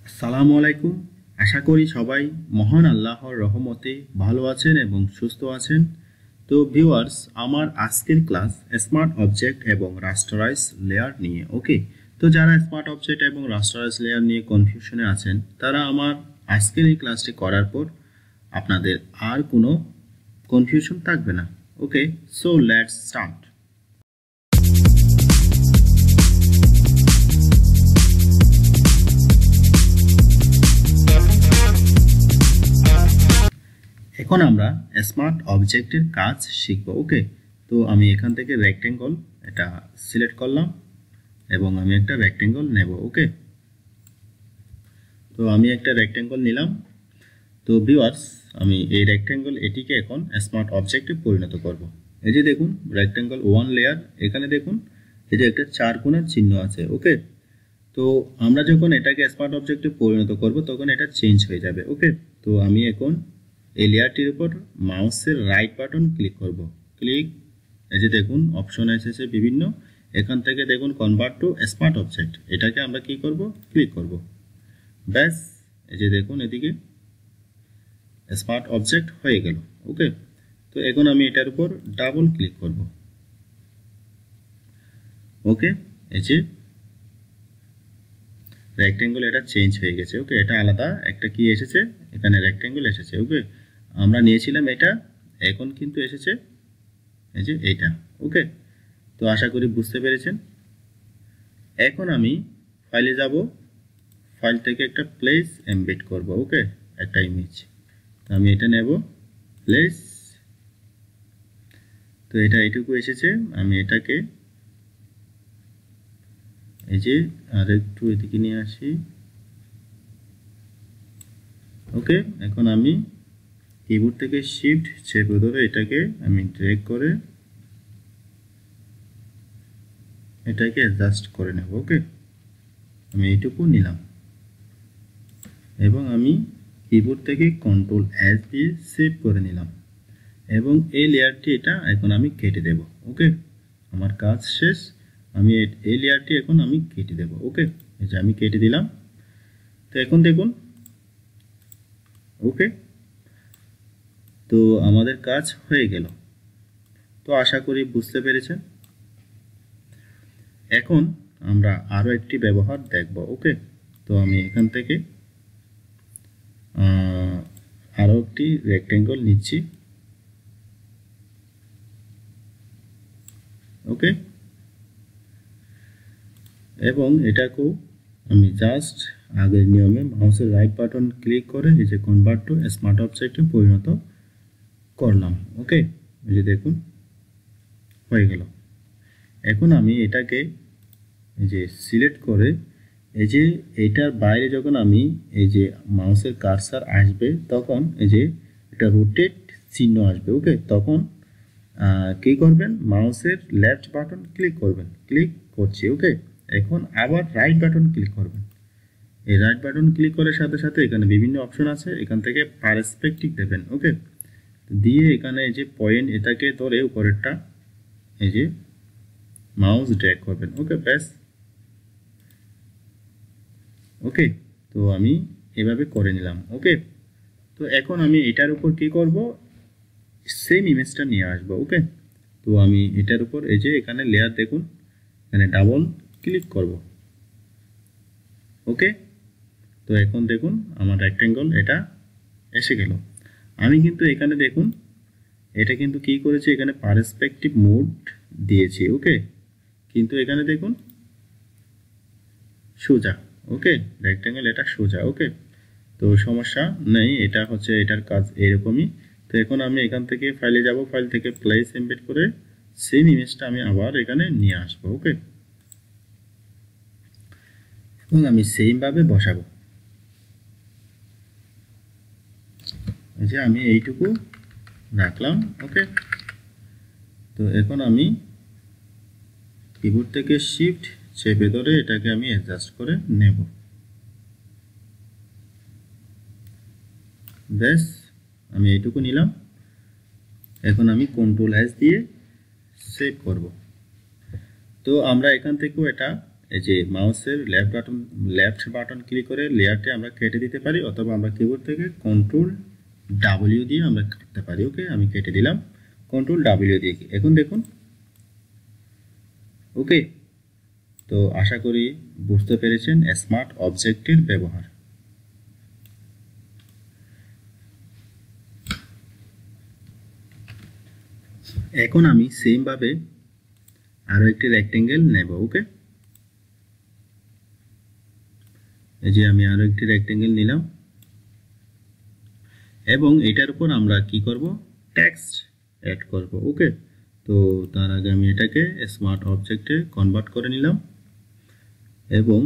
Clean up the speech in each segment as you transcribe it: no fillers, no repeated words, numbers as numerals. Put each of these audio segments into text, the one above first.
আসসালামু আলাইকুম। আশা করি সবাই মহান আল্লাহর রহমতে ভালো আছেন এবং সুস্থ আছেন। তো ভিউয়ার্স, আমার আজকের ক্লাস স্মার্ট অবজেক্ট এবং রাস্টারাইজ লেয়ার নিয়ে। ওকে, তো যারা স্মার্ট অবজেক্ট এবং রাস্টারাইজ লেয়ার নিয়ে কনফিউশনে আছেন, তারা আমার আজকের এই ক্লাসটি করার পর আপনাদের আর কোনো কনফিউশন থাকবে না। ওকে, সো লেটস স্টার্ট। এখন আমরা স্মার্ট অবজেক্টের কাজ শিখব। ওকে, তো আমি এখান থেকে রেক্টেঙ্গল এটা সিলেক্ট করলাম এবং আমি একটা রেক্টেঙ্গল নেব। ওকে, তো আমি একটা রেক্টেঙ্গল নিলাম। তো ভিউয়ার্স, আমি এই রেক্টেঙ্গল এটিকে এখন স্মার্ট অবজেক্টে পরিণত করব। এই যে দেখুন রেক্টেঙ্গল ওয়ান লেয়ার, এখানে দেখুন এই যে একটা চার কোণের চিহ্ন আছে। ওকে, তো আমরা যখন এটাকে স্মার্ট অবজেক্টে পরিণত করব তখন এটা চেঞ্জ হয়ে যাবে। ওকে, তো আমি এখন এই লেয়ারটির উপর মাউসের রাইট বাটন ক্লিক করব। ক্লিক, এই যে দেখুন অপশন এসেছে বিভিন্ন, এখান থেকে দেখুন কনভার্ট টু স্মার্ট অবজেক্ট, এটাকে আমরা কি করব, ক্লিক করব। ব্যাস, এই যে দেখুন এদিকে স্মার্ট অবজেক্ট হয়ে গেল। ওকে, তো এখন আমি এটার উপর ডাবল ক্লিক করব। ওকে, এই যে রেক্টেঙ্গল এটা চেঞ্জ হয়ে গেছে। ওকে, এটা আলাদা একটা কি এসেছে, এখানে রেক্টেঙ্গল এসেছে। ওকে, আমরা নিয়েছিলাম এটা, এখন কিন্তু এসেছে এই যে এইটা। ওকে, তো আশা করি বুঝতে পেরেছেন। এখন আমি ফাইলে যাব, ফাইল থেকে একটা প্লেস এমবেড করব। ওকে, একটা ইমেজ, তো আমি এটা নেব প্লেস। তো এটা এইটুকু এসেছে, আমি এটাকে এই যে আর একটু এদিকে নিয়ে আসি। ওকে, এখন আমি কিবোর্ড থেকে শিফট চেপে ধরে এটাকে আমি ড্র্যাগ করে এটাকে অ্যাডজাস্ট করে নেব। ওকে, আমি এইটুকু নিলাম এবং আমি কিবোর্ড থেকে কন্ট্রোল এস দিয়ে সেভ করে নিলাম এবং এই লেয়ারটি এটা এখন আমি কেটে দেব। ওকে, আমার কাজ শেষ, আমি এই লেয়ারটি এখন আমি কেটে দেব। ওকে, এই যে আমি কেটে দিলাম। তো এখন দেখুন, ওকে, তো আমাদের কাজ হয়ে গেল। তো আশা করি বুঝতে পেরেছেন। এখন আমরা আরো একটি ব্যবহার দেখব। ওকে, তো আমি এখান থেকে আরো একটি রেক্টেঙ্গল নিচ্ছি। ওকে, এবং এটাকেও আমি জাস্ট আগের নিয়মে মাউসের রাইট বাটন ক্লিক করে এই যে কনভার্ট টু স্মার্ট অবজেক্টে পরিণত করলাম। ওকে, এই যে দেখুন হয়ে গেল। এখন আমি এটাকে এই যে সিলেক্ট করে এই যে এটার বাইরে যখন আমি এই যে মাউসের কার্সার আসবে তখন এই যে একটা রোটেট চিহ্ন আসবে। ওকে, তখন কি করবেন, মাউসের লেফট বাটন ক্লিক করবেন। ক্লিক করছি। ওকে, এখন আবার রাইট বাটন ক্লিক করবেন। এই রাইট বাটন ক্লিক করার সাথে সাথে এখানে বিভিন্ন অপশন আছে, এখান থেকে পার্সপেক্টিভ দেবেন। ওকে, দিয়ে এখানে এই যে পয়েন্ট এটাকে ধরে উপরেরটা এই যে মাউস ড্র্যাগ করবেন। ওকে, ব্যাস। ওকে, তো আমি এভাবে করে নিলাম। ওকে, তো এখন আমি এটার উপর কি করব, সেম ইমেজটা নিয়ে আসবো। ওকে, তো আমি এটার উপর এই যে এখানে লেয়ার দেখুন, এখানে ডাবল ক্লিক করব। ওকে, তো এখন দেখুন আমার রেক্টেঙ্গল এটা এসে গেল। আমি কিন্তু এখানে দেখুন এটা কিন্তু কি করেছি, এখানে পার্সপেক্টিভ মোড দিয়েছি। ওকে, কিন্তু এখানে দেখুন সোজা। ওকে, রেক্টেঙ্গল এটা সোজা। ওকে, তো সমস্যা নেই, এটা হচ্ছে এটার কাজ এরকমই। তো এখন আমি এখান থেকে ফাইলে যাব, ফাইল থেকে প্লেস এমবেড করে সেম ইমেজটা আমি আবার এখানে নিয়ে আসবো। ওকে, এবং আমি সেম ভাবে বসাবো। এই যে আমি এইটুকু রাখলাম। ওকে, তো এখন আমি কিবোর্ড থেকে শিফট চেপে ধরে এটাকে আমি অ্যাডজাস্ট করে নেব। ব্যাস, আমি এইটুকু নিলাম। এখন আমি কন্ট্রোল এস দিয়ে সেভ করব। তো আমরা এখান থেকেও এটা এই যে মাউসের লেফট বাটন ক্লিক করে লেয়ারটি আমরা কেটে দিতে পারি, অথবা আমরা কিবোর্ড থেকে কন্ট্রোল ডাব্লিউ দিয়ে আমরা কাটতে পারি। ওকে, আমি কেটে দিলাম কন্ট্রোল ডাব্লিউ দিয়ে। এখন দেখুন, ওকে। তো আশা করি বুঝতে পেরেছেন স্মার্ট অবজেক্টের ব্যবহার। এখন আমি সেম ভাবে আরো একটি রেক্টেঙ্গেল নেব। ওকে, এই যে আমি আরো একটি রেক্টেঙ্গেল নিলাম এবং এটার উপর আমরা কি করব, টেক্সট অ্যাড করব। ওকে, তো তার আগে আমি এটাকে স্মার্ট অবজেক্টে কনভার্ট করে নিলাম এবং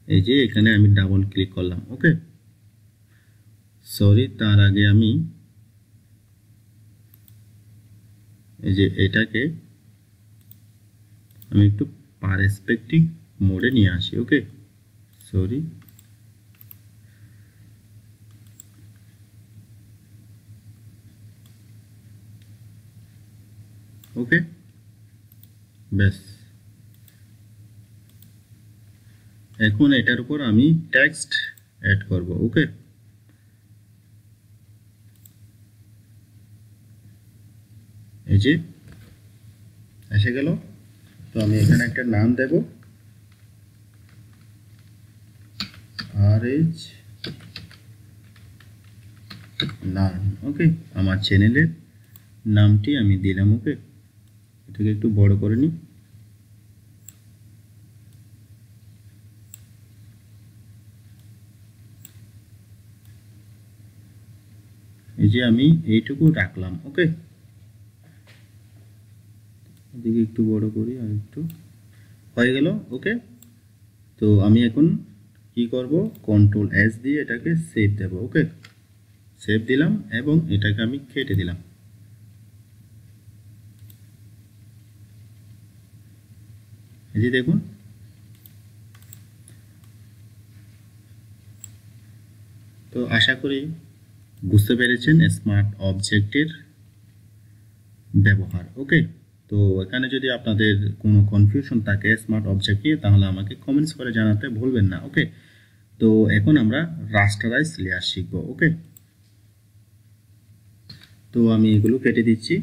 এই যে এখানে আমি ডাবল ক্লিক করলাম। ওকে, সরি, তার আগে আমি এই যে এটাকে আমি একটু পারস্পেক্টিভ মোডে নিয়ে আসি। ওকে, সরি, ওকে, ব্যাস। এখন এটার উপর আমি টেক্সট অ্যাড করব। ওকে, এই যে এসে গেল। তো আমি এখানে একটা নাম দেব, RH লার্ন। ওকে, আমার চ্যানেলের নামটি আমি দিলাম। ওকে, এটাকে একটু বড় করে নিই। এই যে আমি এইটুকু রাখলাম। ওকে, এদিকে একটু বড় করি, আর একটু হয়ে গেল। ওকে, তো আমি এখন কি করব, কন্ট্রোল এস দিয়ে এটাকে সেভ দেব। ওকে, সেভ দিলাম এবং এটাকে আমি কেটে দিলাম। এই যে দেখুন, তো আশা করি বুঝতে পেরেছেন স্মার্ট অবজেক্টের ব্যবহার। ওকে, তো এখানে যদি আপনাদের কোনো কনফিউশন থাকে স্মার্ট অবজেক্ট নিয়ে, তাহলে আমাকে কমেন্টস করে জানাতে ভুলবেন না। ওকে, তো এখন আমরা রাস্টারাইজ লেয়ার শিখব। ওকে, তো আমি এগুলো কেটে দিচ্ছি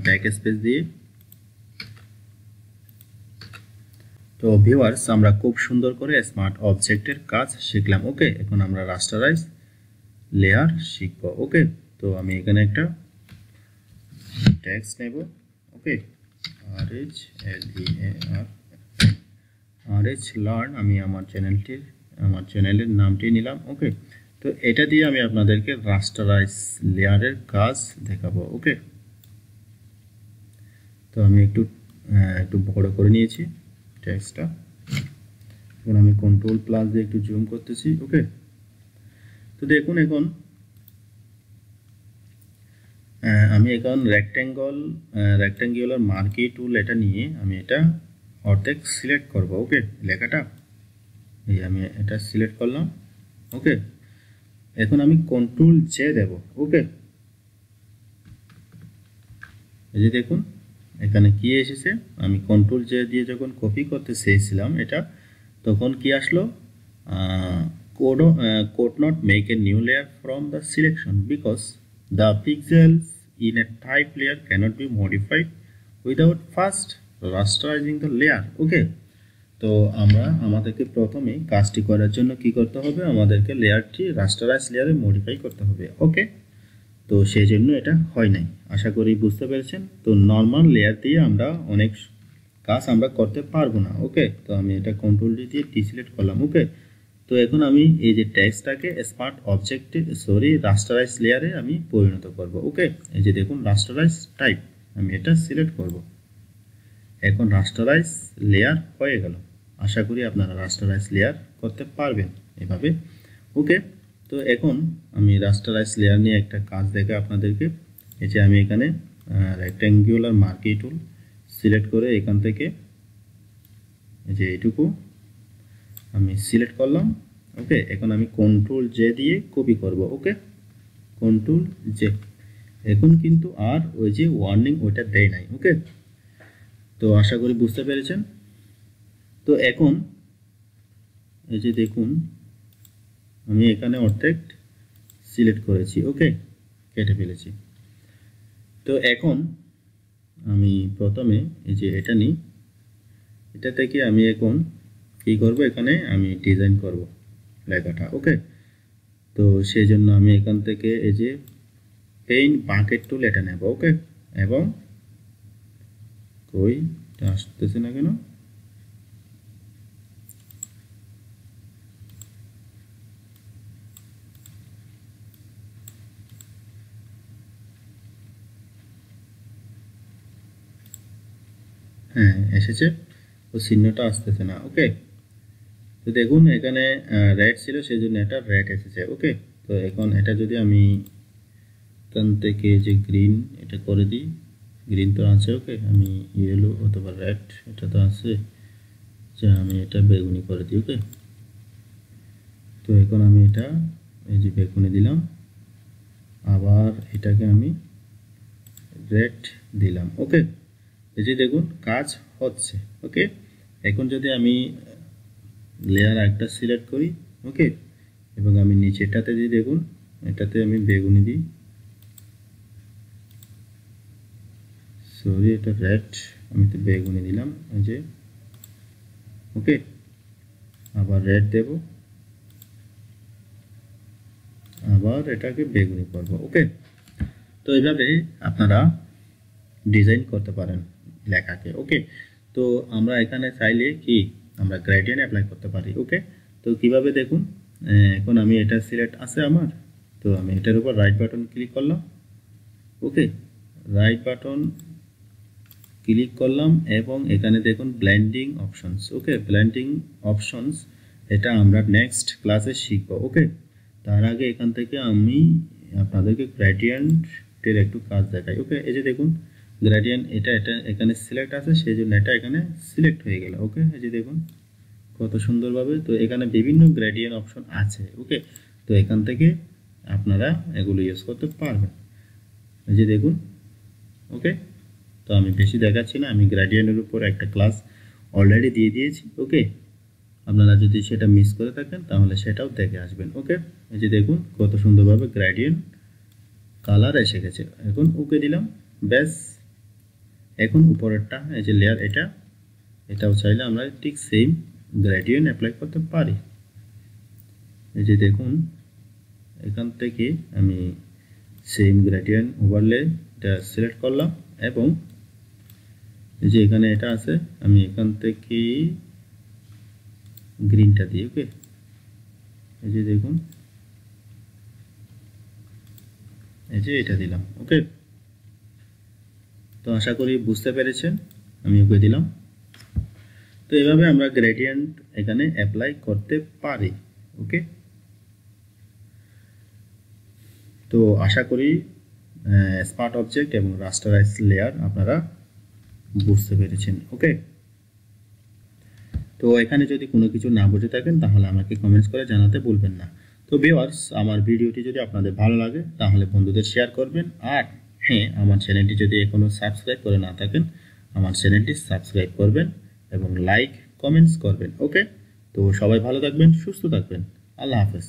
ব্যাক স্পেস দিয়ে। তো ভিউয়ার্স, আমরা খুব সুন্দর করে স্মার্ট অবজেক্টের কাজ শিখলাম। ওকে, এখন আমরা রাস্টারাইজ লেয়ার শিখব। ওকে, তো আমি এখানে একটা টেক্সট নেব। ওকে, RH লার্ন, আমি আমার চ্যানেলের নামটি নিলাম। ওকে, তো এটা দিয়ে আমি আপনাদেরকে রাস্টারাইজ লেয়ারের কাজ দেখাবো। ওকে, তো আমি একটু বড় করে নিয়েছি টেক্সটটা। এখন আমি কন্ট্রোল প্লাস দিয়ে একটু জুম করতেছি। ওকে, তো দেখুন, এখন আমি এখন রেক্ট্যাঙ্গুলার মার্কি টুল এটা নিয়ে আমি এটা অর্ধেক সিলেক্ট করব। ওকে, লেখাটা এই আমি এটা সিলেক্ট করলাম। ওকে, এখন আমি কন্ট্রোল জে দেব। ওকে, এই যে দেখুন এখানে কি এসেছে, আমি কন্ট্রোল জে দিয়ে যখন কপি করতে চেয়েছিলাম এটা, তখন কি আসলো, could not make a new layer from the selection because the pixels in a type layer cannot be modified without first rasterizing the layer. ওকে, তো আমাদেরকে প্রথমে কাজটি করার জন্য কি করতে হবে, আমাদেরকে লেয়ারটি রাস্টারাইজ লেয়ারে মডিফাই করতে হবে। ওকে, তো সেই জন্য এটা হয় নাই। আশা করি বুঝতে পেরেছেন। তো নর্মাল লেয়ার দিয়ে আমরা অনেক কাজ আমরা করতে পারবো না। ওকে, তো আমি এটা কন্ট্রোল দিয়ে ডিসিলেক্ট করলাম। ওকে, তো এখন আমি এই যে টেক্সটটাকে স্মার্ট অবজেক্টে রাস্টারাইজ লেয়ারে আমি পরিণত করব। ওকে, এই যে দেখুন রাস্টারাইজ টাইপ, আমি এটা সিলেক্ট করব। এখন রাস্টারাইজ লেয়ার হয়ে গেল। আশা করি আপনারা রাস্টারাইজ লেয়ার করতে পারবেন এভাবে। ওকে, তো এখন আমি রাস্টারাইজ লেয়ার নিয়ে একটা কাজ দেখে আপনাদেরকে। এই যে আমি এখানে রেক্ট্যাঙ্গুলার মার্কি টুল সিলেক্ট করে এখান থেকে এই যে এইটুকু আমি সিলেক্ট করলাম। ওকে, এখন আমি কন্ট্রোল জে দিয়ে কপি করব। ওকে, কন্ট্রোল জে। এখন কিন্তু আর ওই যে ওয়ার্নিং ওইটা দেয় নাই। ওকে, তো আশা করি বুঝতে পেরেছেন। তো এখন এই যে দেখুন আমি এখানে অর্ধেক সিলেক্ট করেছি, ওকে, কেটে ফেলেছি। তো এখন আমি প্রথমে এই যে এটা নিই, এটা থেকে আমি এখন কি করব, এখানে আমি ডিজাইন করব লেখাটা, ওকে। তো সেই জন্য আমি এখান থেকে এই যে পেইন্ট বাকেট টুল এটা নেব, ওকে। এবং কই আসতেছে না কেন, হ্যাঁ এসেছে, তো চিহ্নটা আসতেছে না, ওকে। তো দেখুন এখানে রেড ছিল সেই জন্য এটা রেড এসেছে, ওকে। তো এখন এটা যদি আমি এখান থেকে যে গ্রিন এটা করে দিই, গ্রিন তো আছে, ওকে। আমি ইয়েলো অথবা রেড এটা তো আছে, যে আমি এটা বেগুনি করে দিই, ওকে। তো এখন আমি এটা এই যে বেগুনি দিলাম, আবার এটাকে আমি রেড দিলাম, ওকে। এই যে দেখুন কাজ হচ্ছে, ওকে। এখন যদি আমি লেয়ার একটা সিলেক্ট করি, ওকে, এবং আমি নিচেটাতে দিই, দেখুন এটাতে আমি বেগুনি দিই, সরি এটা রেড, আমি তো বেগুনি দিলাম এই যে, ওকে। আবার রেড দেব, আবার এটাকে বেগুনি করব, ওকে। তো এইভাবে আপনারা ডিজাইন করতে পারেন লেখাকে, ওকে। তো আমরা এখানে চাইলে কি আমরা গ্রেডিয়েন্ট অ্যাপ্লাই করতে পারি, ওকে। তো কিভাবে দেখুন, এখন আমি এটা সিলেক্ট আছে আমার, তো আমি এটার উপর রাইট বাটন ক্লিক করলাম, ওকে। রাইট বাটন ক্লিক করলাম এবং এখানে দেখুন ব্লেন্ডিং অপশনস, ওকে। ব্লেন্ডিং অপশনস এটা আমরা নেক্সট ক্লাসে শিখব, ওকে। তার আগে এখান থেকে আমি আপনাদেরকে গ্রেডিয়েন্টের একটু কাজ দেখাই, ওকে। এই যে দেখুন গ্রেডিয়েন্ট এটা এখানে সিলেক্ট আছে সেই জন্য এটা এখানে সিলেক্ট হয়ে গেল, ওকে। এই যে দেখুন কত সুন্দরভাবে, তো এখানে বিভিন্ন গ্রেডিয়েন্ট অপশন আছে, ওকে। তো এখান থেকে আপনারা এগুলো ইউজ করতে পারবেন, এই যে দেখুন, ওকে। তো আমি বেশি দেখাচ্ছি না, আমি গ্রেডিয়েন্টের উপর একটা ক্লাস অলরেডি দিয়ে দিয়েছি, ওকে। আপনারা যদি সেটা মিস করে থাকেন তাহলে সেটাও দেখে আসবেন, ওকে। এই যে দেখুন কত সুন্দরভাবে গ্রেডিয়েন্ট কালার এসে গেছে, এখন ওকে দিলাম, ব্যাস। এখন উপরেরটা এই যে লেয়ার এটাও চাইলে আমরা ঠিক সেম গ্রেডিয়েন্ট অ্যাপ্লাই করতে পারি, এই যে দেখুন এখান থেকে আমি সেম গ্রেডিয়েন্ট ওভারলে এটা সিলেক্ট করলাম এবং এই যে এখানে এটা আছে আমি এখান থেকে গ্রিনটা দিই, ওকে। এই যে দেখুন এই যে এটা দিলাম, ওকে। তো আশা করি বুঝতে পেরেছেন, আমি ওকে দিলাম। তো এইভাবে আমরা গ্রেডিয়েন্ট এখানে অ্যাপ্লাই করতে পারি, ওকে। তো আশা করি স্মার্ট অবজেক্ট এবং রাস্টারাইজ লেয়ার আপনারা বুঝতে পেরেছেন, ওকে। তো এখানে যদি কোনো কিছু না বুঝে থাকেন তাহলে আমাকে কমেন্টস করে জানাতে ভুলবেন না। তো ভিউয়ার্স আমার ভিডিওটি যদি আপনাদের ভালো লাগে তাহলে বন্ধুদের শেয়ার করবেন, আর হ্যাঁ আমার চ্যানেলটি যদি এখনও সাবস্ক্রাইব করে না থাকেন আমার চ্যানেলটি সাবস্ক্রাইব করবেন এবং লাইক কমেন্টস করবেন, ওকে। তো সবাই ভালো থাকবেন, সুস্থ থাকবেন, আল্লাহ হাফেজ।